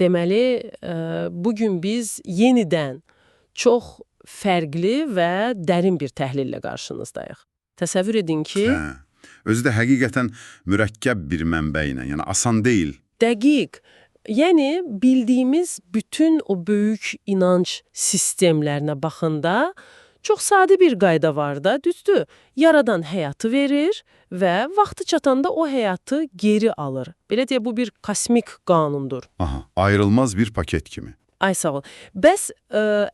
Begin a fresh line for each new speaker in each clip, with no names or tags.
Deməli, bugün biz yenidən çox fərqli və dərin bir təhlillə qarşınızdayıq. Təsəvvür edin ki...
Özü də həqiqətən mürəkkəb bir mənbə ilə, yəni asan deyil.
Dəqiq. Yəni, bildiyimiz bütün o böyük inanc sistemlərinə baxında çox sadə bir qayda var da, düzdür? Yaradan həyatı verir və vaxtı çatanda o həyatı geri alır. Belə deyə, bu bir kosmik qanundur.
Aha, ayrılmaz bir paket kimi.
Ay sağ ol. Bəs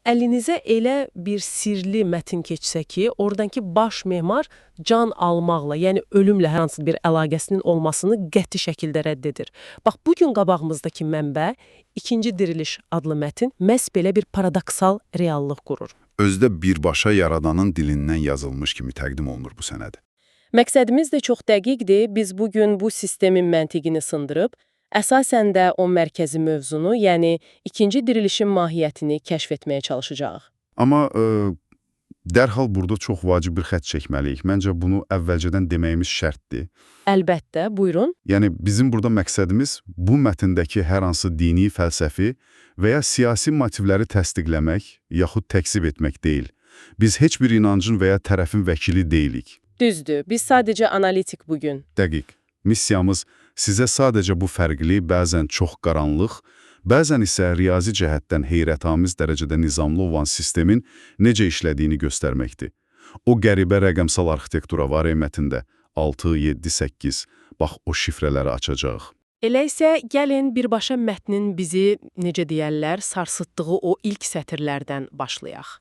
əlinizə elə bir sirli mətin keçsə ki, oradakı baş memar can almaqla, yəni ölümlə hər hansı bir əlaqəsinin olmasını qəti şəkildə rədd edir. Bax, bugün qabağımızdakı mənbə, İkinci Diriliş adlı mətin məhz belə bir paradoksal reallıq qurur.
Özdə birbaşa yaradanın dilindən yazılmış kimi təqdim olunur bu sənəd.
Məqsədimiz də çox dəqiqdir. Biz bugün bu sistemin məntiqini sındırıb, əsasən də o mərkəzi mövzunu, yəni ikinci dirilişin mahiyyətini kəşf etməyə çalışacağıq.
Amma dərhal burada çox vacib bir xətt çəkməliyik. Məncə bunu əvvəlcədən deməyimiz şərtdir.
Əlbəttə, buyurun.
Yəni bizim burada məqsədimiz bu mətndəki hər hansı dini, fəlsəfi və ya siyasi motivləri təsdiqləmək, yaxud təksib etmək deyil. Biz heç bir inancın və ya tərəfin vəkili deyilik.
Düzdür, biz sadəcə analitik bugün.
Dəqiq. Missiyamız sizə sadəcə bu fərqli, bəzən çox qaranlıq, bəzən isə riyazi cəhətdən heyrətamiz dərəcədə nizamlı olan sistemin necə işlədiyini göstərməkdir. O qəribə rəqəmsal arxitektura var mətndə 6, 7, 8, bax o şifrələri açacaq.
Elə isə gəlin birbaşa mətnin bizi, necə deyərlər, sarsıtdığı o ilk sətirlərdən başlayaq.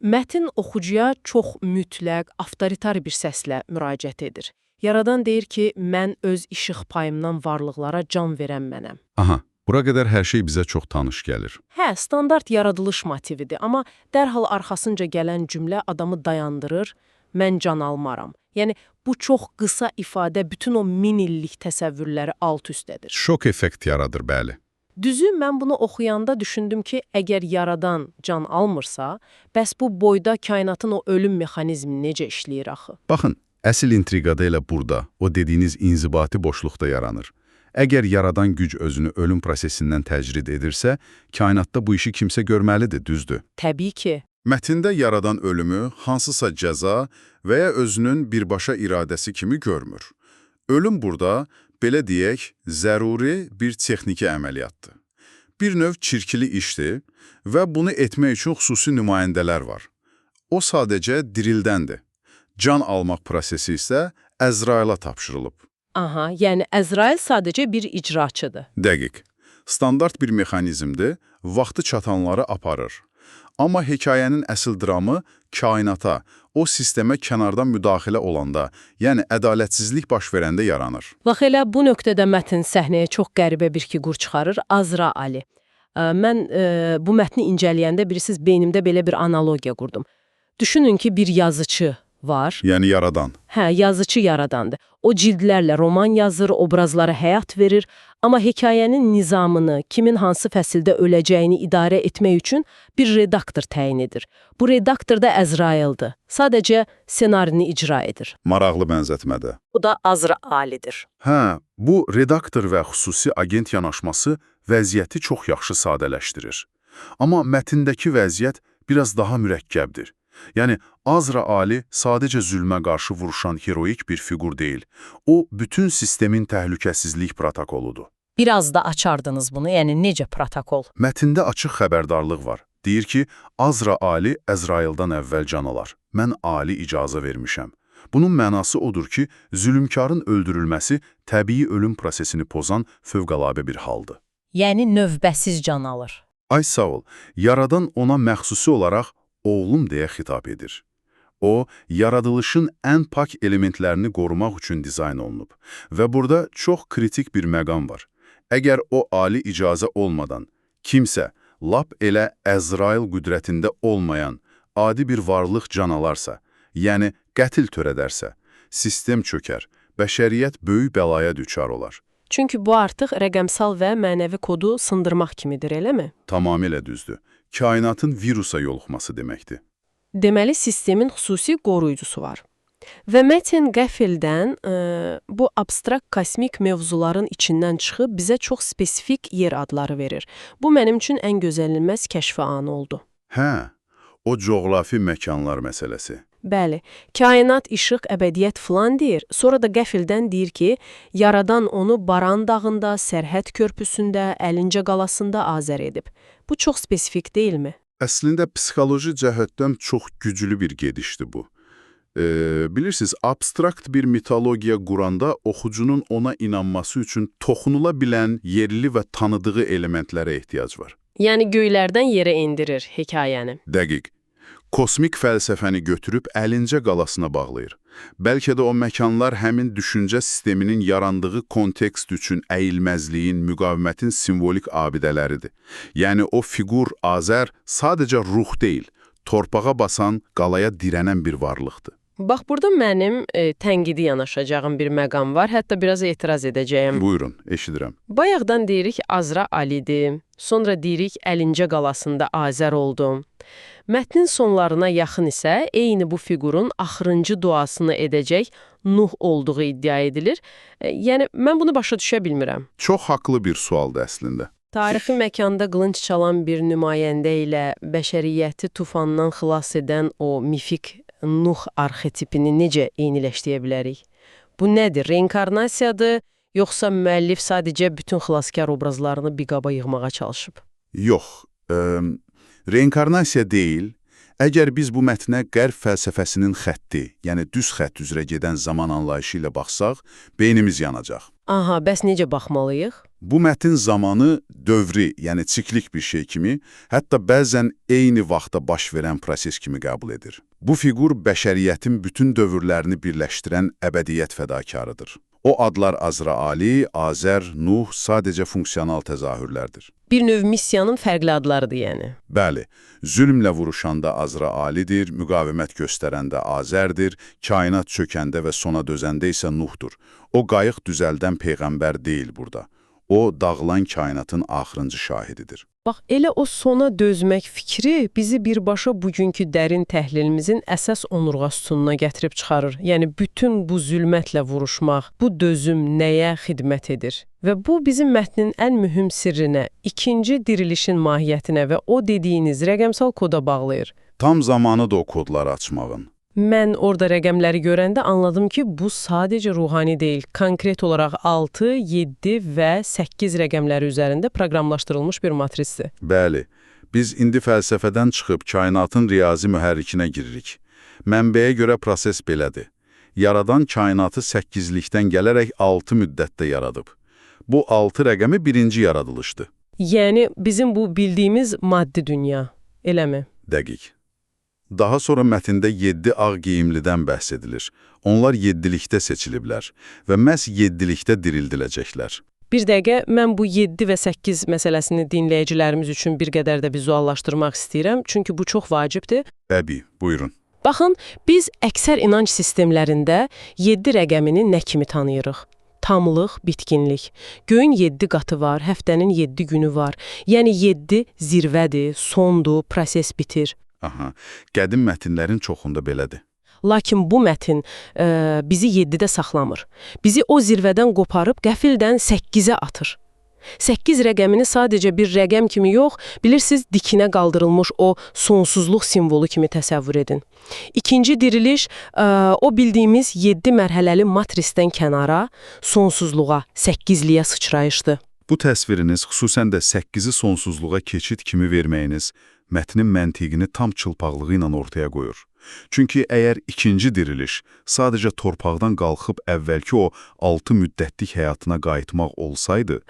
Mətn oxucuya çox mütləq, avtoritar bir səslə müraciət edir. Yaradan deyir ki, mən öz işıq payımdan varlıqlara can verən mənəm.
Aha, bura qədər hər şey bizə çox tanış gəlir.
Hə, standart yaradılış motividir, amma dərhal arxasınca gələn cümlə adamı dayandırır, mən can almaram. Yəni, bu çox qısa ifadə bütün o min illik təsəvvürləri alt-üst edir.
Şok effekt yaradır, bəli.
Düzü, mən bunu oxuyanda düşündüm ki, əgər yaradan can almırsa, bəs bu boyda kainatın o ölüm mexanizmi necə işləyir axı?
Baxın, əsl intriqada elə burada, o dediyiniz inzibati boşluqda yaranır. Əgər yaradan güc özünü ölüm prosesindən təcrid edirsə, kainatda bu işi kimsə görməlidir, düzdür?
Təbii ki.
Mətndə yaradan ölümü hansısa cəza və ya özünün birbaşa iradəsi kimi görmür. Ölüm burada, belə deyək, zəruri bir texniki əməliyyatdır. Bir növ çirkili işdir və bunu etmək üçün xüsusi nümayəndələr var. O sadəcə dirildəndir. Can almaq prosesi isə Əzraila tapşırılıb.
Aha, yəni Əzrail sadəcə bir icraçıdır.
Dəqiq. Standart bir mexanizmdir, vaxtı çatanları aparır. Amma hekayənin əsl dramı kainata, o sistemə kənardan müdaxilə olanda, yəni ədalətsizlik baş verəndə yaranır.
Bax elə bu nöqtədə mətn səhnəyə çox qəribə bir fiqur çıxarır, Azra Ali. Mən bu mətni incələyəndə bilirsiniz, beynimdə belə bir analogiya qurdum. Düşünün ki, bir yazıcı var.
Yəni yaradan.
Hə, yazıcı yaradandır. O cildlərlə roman yazır, obrazlara həyat verir, amma hekayənin nizamını, kimin hansı fəsildə öləcəyini idarə etmək üçün bir redaktor təyin edir. Bu redaktor da Əzraildir. Sadəcə ssenarini icra edir.
Maraqlı bənzətmədir.
Bu da Azra Alidir.
Hə, bu redaktor və xüsusi agent yanaşması vəziyyəti çox yaxşı sadələşdirir. Amma mətndəki vəziyyət biraz daha mürəkkəbdir. Yəni, Azra Ali sadəcə zülmə qarşı vuruşan heroik bir fiqur deyil. O, bütün sistemin təhlükəsizlik protokoludur.
Biraz da açardınız bunu, yəni necə protokol?
Mətndə açıq xəbərdarlıq var. Deyir ki, Azra Ali Əzraildan əvvəl can alar. Mən Ali icazə vermişəm. Bunun mənası odur ki, zülmkarın öldürülməsi təbii ölüm prosesini pozan fövqəladə bir haldır.
Yəni növbəsiz can alır.
Ay sağ ol, yaradan ona məxsusi olaraq oğlum deyə xitab edir. O, yaradılışın ən pak elementlərini qorumaq üçün dizayn olunub və burada çox kritik bir məqam var. Əgər o ali icazə olmadan, kimsə, lap elə Əzrail qüdrətində olmayan, adi bir varlıq can alarsa, yəni qətil törədərsə, sistem çökər, bəşəriyyət böyük bəlaya düçar olar.
Çünki bu artıq rəqəmsal və mənəvi kodu sındırmaq kimidir, eləmi?
Tamamilə düzdür. Kainatın virusa yoluxması deməkdir.
Deməli, sistemin xüsusi qoruyucusu var. Və Metin qəfildən bu abstrakt kosmik mövzuların içindən çıxıb bizə çox spesifik yer adları verir. Bu mənim üçün ən gözlənilməz kəşfi anı oldu.
Hə, o coğrafi məkanlar məsələsi.
Bəli, kainat, işıq, əbədiyyət filan deyir. Sonra da qəfildən deyir ki, Yaradan onu Baran dağında, Sərhəd körpüsündə, Əlincə qalasında azər edib. Bu çox spesifik deyilmi?
Əslində psixoloji cəhətdən çox güclü bir gedişdir bu. Bilirsiniz, abstrakt bir mitologiya quranda oxucunun ona inanması üçün toxunula bilən yerli və tanıdığı elementlərə ehtiyac var.
Yəni göylərdən yerə endirir hekayəni.
Dəqiq. Kosmik fəlsəfəni götürüb Əlincə qalasına bağlayır. Bəlkə də o məkanlar həmin düşüncə sisteminin yarandığı kontekst üçün əyilməzliyin, müqavimətin simvolik abidələridir. Yəni o fiqur Azər sadəcə ruh deyil, torpağa basan, qalaya dirənən bir varlıqdır.
Bax, burada mənim tənqidi yanaşacağım bir məqam var, hətta biraz etiraz edəcəyim.
Buyurun, eşidirəm.
Bayaqdan deyirik Azra Ali'dir, sonra deyirik Əlincə qalasında Azər oldum. Mətnin sonlarına yaxın isə eyni bu fiqurun axırıncı duasını edəcək Nuh olduğu iddia edilir. Yəni, mən bunu başa düşə bilmirəm.
Çox haqlı bir sualdır əslində.
Tarixi məkanda qılınc çalan bir nümayəndə ilə bəşəriyyəti tufandan xilas edən o mifik Nuh arxetipini necə eyniləşdirə bilərik? Bu nədir? Reinkarnasiyadır, yoxsa müəllif sadəcə bütün xilaskar obrazlarını bir qaba yığmağa çalışıb?
Yox, reinkarnasiya deyil. Əgər biz bu mətnə qərb fəlsəfəsinin xətti, yəni düz xətt üzrə gedən zaman anlayışı ilə baxsaq, beynimiz yanacaq.
Aha, bəs necə baxmalıyıq?
Bu mətin zamanı dövri, yəni siklik bir şey kimi, hətta bəzən eyni vaxtda baş verən proses kimi qəbul edir. Bu fiqur bəşəriyyətin bütün dövrlərini birləşdirən əbədiyyət fədakarıdır. O adlar Azra Ali, Azər, Nuh sadəcə funksional təzahürlərdir.
Bir növ missiyanın fərqli adlarıdır yəni.
Bəli, zülmlə vuruşanda Azra Alidir, müqavimət göstərəndə Azərdir, kainat çökəndə və sona dözəndə isə Nuhdur. O qayıq düzəldən peyğəmbər deyil burada. O, dağılan kainatın axırıncı şahididir.
Bax, elə o sona dözmək fikri bizi birbaşa bugünkü dərin təhlilimizin əsas onurğa sütununa gətirib çıxarır. Yəni, bütün bu zülmətlə vuruşmaq, bu dözüm nəyə xidmət edir? Və bu, bizim mətnin ən mühüm sirrinə, ikinci dirilişin mahiyyətinə və o dediyiniz rəqəmsal koda bağlayır.
Tam zamanı da o kodları açmağın.
Mən orada rəqəmləri görəndə anladım ki, bu sadəcə ruhani deyil, konkret olaraq 6, 7 və 8 rəqəmləri üzərində proqramlaşdırılmış bir matrisdir.
Bəli, biz indi fəlsəfədən çıxıb kainatın riyazi mühərrikinə giririk. Mənbəyə görə proses belədir. Yaradan kainatı 8-likdən gələrək 6 müddətdə yaradıb. Bu 6 rəqəmi birinci yaradılışdır.
Yəni, bizim bu bildiyimiz maddi dünya, eləmi?
Dəqiq. Daha sonra mətndə 7 ağ geyimlidən bəhs edilir. Onlar 7-likdə seçiliblər və məhz 7-likdə dirildiləcəklər.
Bir dəqiqə, mən bu 7 və 8 məsələsini dinləyicilərimiz üçün bir qədər də vizuallaşdırmaq istəyirəm, çünki bu çox vacibdir.
Bəbi, buyurun.
Baxın, biz əksər inanc sistemlərində 7 rəqəmini nə kimi tanıyırıq? Tamlıq, bitkinlik. Göyün 7 qatı var, həftənin 7 günü var. Yəni 7 zirvədir, sondur, proses bitir.
Aha, qədim mətinlərin çoxunda belədir.
Lakin bu mətin bizi 7-də saxlamır. Bizi o zirvədən qoparıb qəfildən 8-ə atır. 8 rəqəmini sadəcə bir rəqəm kimi yox, bilirsiniz, dikinə qaldırılmış o sonsuzluq simvolu kimi təsəvvür edin. İkinci diriliş o bildiyimiz 7 mərhələli matrisdən kənara, sonsuzluğa, 8-liyə sıçrayışdır.
Bu təsviriniz, xüsusən də 8-i sonsuzluğa keçid kimi verməyiniz, mətnin məntiqini tam çılpaqlığı ilə ortaya qoyur. Çünki əgər ikinci diriliş sadəcə torpaqdan qalxıb əvvəlki o 6 müddətlik həyatına qayıtmaq olsaydı...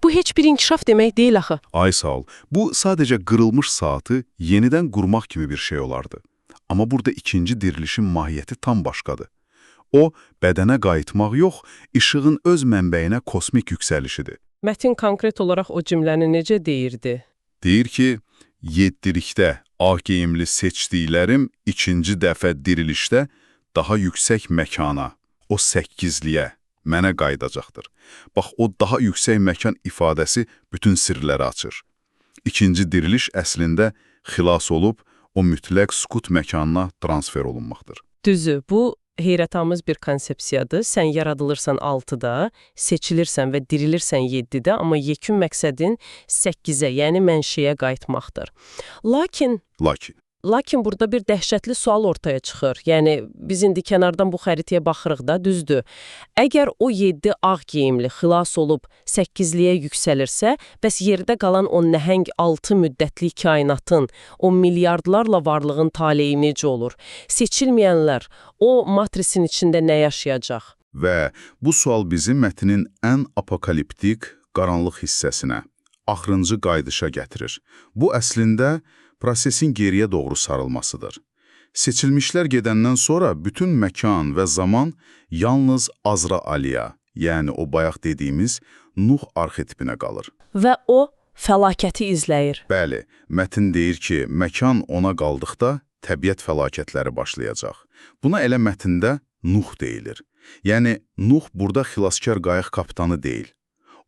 Bu heç bir inkişaf demək deyil axı.
Ay sağ ol, bu sadəcə qırılmış saatı yenidən qurmaq kimi bir şey olardı. Amma burada ikinci dirilişin mahiyyəti tam başqadır. O, bədənə qayıtmaq yox, işığın öz mənbəyinə kosmik yüksəlişidir.
Mətin konkret olaraq o cümləni necə deyirdi?
Deyir ki, 7-likdə ağ geyimli seçdiklərim ikinci dəfə dirilişdə daha yüksək məkana, o 8-liyə, mənə qayıdacaqdır. Bax, o daha yüksək məkan ifadəsi bütün sirləri açır. İkinci diriliş əslində xilas olub, o mütləq sükut məkanına transfer olunmaqdır.
Düzü, bu heyrətamiz bir konsepsiyadır. Sən yaradılırsan 6-da, seçilirsən və dirilirsən 7-də, amma yekun məqsədin 8-ə, yəni mənşəyə qayıtmaqdır. Lakin burada bir dəhşətli sual ortaya çıxır. Yəni, biz indi kənardan bu xəritəyə baxırıq da, düzdür. Əgər o 7 ağ geyimli xilas olub 8-liyə yüksəlirsə, bəs yerdə qalan o nəhəng 6 müddətli kainatın, o milyardlarla varlığın taleyi necə olur? Seçilməyənlər o matrisin içində nə yaşayacaq?
Və bu sual bizi mətnin ən apokaliptik, qaranlıq hissəsinə, axırıncı qayıdışa gətirir. Bu əslində prosesin geriyə doğru sarılmasıdır. Seçilmişlər gedəndən sonra bütün məkan və zaman yalnız Azra-Aliya, yəni o bayaq dediyimiz Nuh arxetipinə qalır.
Və o fəlakəti izləyir.
Bəli, mətn deyir ki, məkan ona qaldıqda təbiət fəlakətləri başlayacaq. Buna elə mətndə Nuh deyilir. Yəni, Nuh burada xilaskar qayıq kapitanı deyil.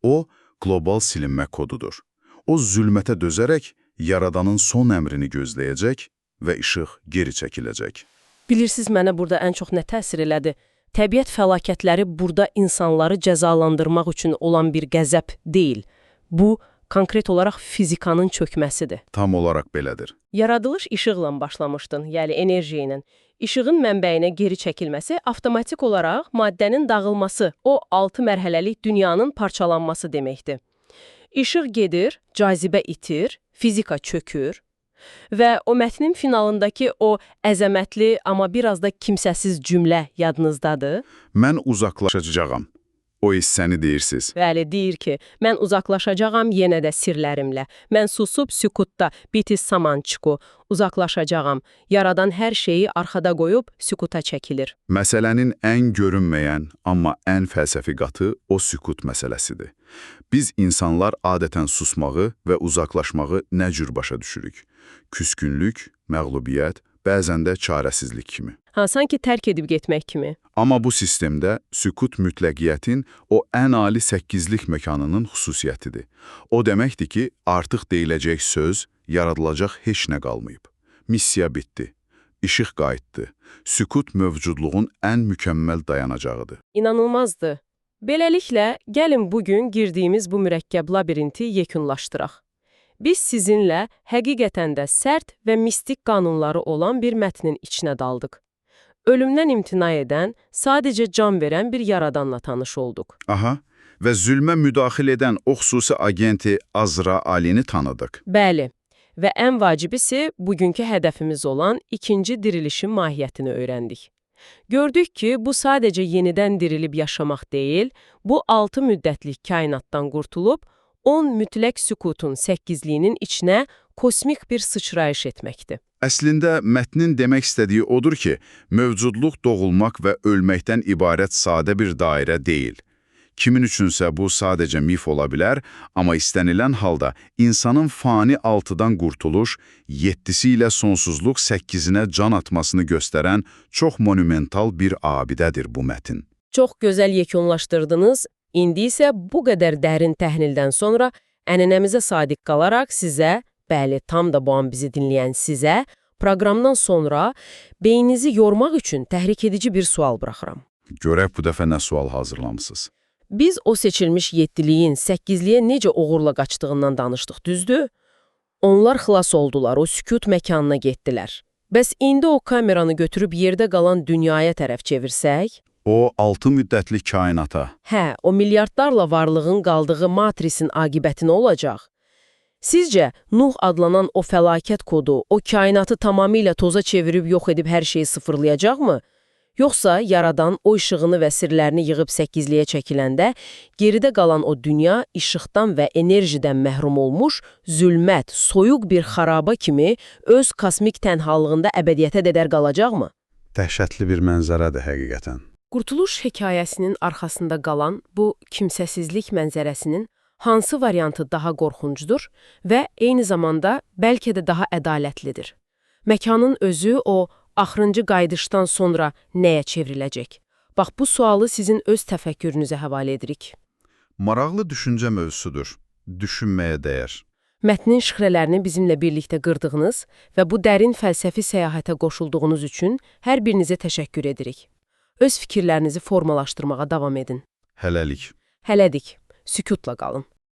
O, qlobal silinmə kodudur. O, zülmətə dözərək Yaradanın son əmrini gözləyəcək və işıq geri çəkiləcək.
Bilirsiniz, mənə burada ən çox nə təsir elədi? Təbiət fəlakətləri burada insanları cəzalandırmaq üçün olan bir qəzəb deyil. Bu, konkret olaraq fizikanın çökməsidir.
Tam olaraq belədir.
Yaradılış işıqla başlamışdın, yəni enerji ilə. İşığın mənbəyinə geri çəkilməsi avtomatik olaraq maddənin dağılması, o 6 mərhələlik dünyanın parçalanması deməkdir. İşıq gedir, cazibə itir, fizika çökür və o mətnin finalındakı o əzəmətli, amma biraz da kimsəsiz cümlə yadınızdadır.
Mən uzaqlaşacağam. O hissəni deyirsiniz.
Bəli, deyir ki, mən uzaqlaşacağam yenə də sirlərimlə. Mən susub sükutda, bitis samançıku, uzaqlaşacağam. Yaradan hər şeyi arxada qoyub sükuta çəkilir.
Məsələnin ən görünməyən, amma ən fəlsəfi qatı o sükut məsələsidir. Biz insanlar adətən susmağı və uzaqlaşmağı nə cür başa düşürük? Küskünlük, məğlubiyyət, bəzən də çarəsizlik kimi.
Sanki tərk edib getmək kimi.
Amma bu sistemdə sükut mütləqiyyətin o ən ali 8-lik məkanının xüsusiyyətidir. O deməkdir ki, artıq deyiləcək söz, yaradılacaq heç nə qalmayıb. Missiya bitdi. İşıq qayıtdı. Sükut mövcudluğun ən mükəmməl dayanacağıdır.
İnanılmazdır. Beləliklə, gəlin bugün girdiyimiz bu mürəkkəb labirinti yekunlaşdıraq. Biz sizinlə həqiqətən də sərt və mistik qanunları olan bir mətnin içinə daldıq. Ölümdən imtina edən, sadəcə can verən bir yaradanla tanış olduq.
Aha, və zülmə müdaxilə edən o xüsusi agenti Azra-Alini tanıdıq.
Bəli, və ən vacibisi bugünkü hədəfimiz olan ikinci dirilişin mahiyyətini öyrəndik. Gördük ki, bu sadəcə yenidən dirilib yaşamaq deyil, bu 6 müddətlik kainatdan qurtulub, 10 mütləq sükutun 8-liyinin içinə kosmik bir sıçrayış etməkdir.
Əslində, mətnin demək istədiyi odur ki, mövcudluq doğulmaq və ölməkdən ibarət sadə bir dairə deyil. Kimin üçünsə bu sadəcə mif ola bilər, amma istənilən halda insanın fani 6-dan qurtuluş, 7-si ilə sonsuzluq 8-inə can atmasını göstərən çox monumental bir abidədir bu mətin.
Çox gözəl yekunlaşdırdınız. İndi isə bu qədər dərin təhlildən sonra ənənəmizə sadiq qalaraq sizə, bəli, tam da bu an bizi dinləyən sizə, proqramdan sonra beyninizi yormaq üçün təhrik edici bir sual buraxıram.
Görək bu dəfə nə sual hazırlamısınız?
Biz o seçilmiş 7-liyin 8-liyə necə uğurla qaçdığından danışdıq, düzdür? Onlar xilas oldular, o sükut məkanına getdilər. Bəs indi o kameranı götürüb yerdə qalan dünyaya tərəf çevirsək?
O 6 müddətli kainata.
Hə, o milyardlarla varlığın qaldığı matrisin aqibəti nə olacaq? Sizcə, Nuh adlanan o fəlakət kodu o kainatı tamamilə toza çevirib yox edib hər şeyi sıfırlayacaqmı? Yoxsa yaradan o işığını və sirlərini yığıb 8-liyə çəkiləndə, geridə qalan o dünya işıqdan və enerjidən məhrum olmuş, zülmət, soyuq bir xaraba kimi öz kosmik tənhalığında əbədiyyətə qədər qalacaqmı?
Dəhşətli bir mənzərədir həqiqətən.
Qurtuluş hekayəsinin arxasında qalan bu kimsəsizlik mənzərəsinin hansı variantı daha qorxuncudur və eyni zamanda bəlkə də daha ədalətlidir? Məkanın özü o axırıncı qayıdışdan sonra nəyə çevriləcək? Bax, bu sualı sizin öz təfəkkürünüzə həvalə edirik.
Maraqlı düşüncə mövzusudur. Düşünməyə dəyər.
Mətnin şifrələrini bizimlə birlikdə qırdığınız və bu dərin fəlsəfi səyahətə qoşulduğunuz üçün hər birinizə təşəkkür edirik. öz fikirlərinizi formalaşdırmağa davam edin.
Hələlik.
Hələdik, sükutla qalın.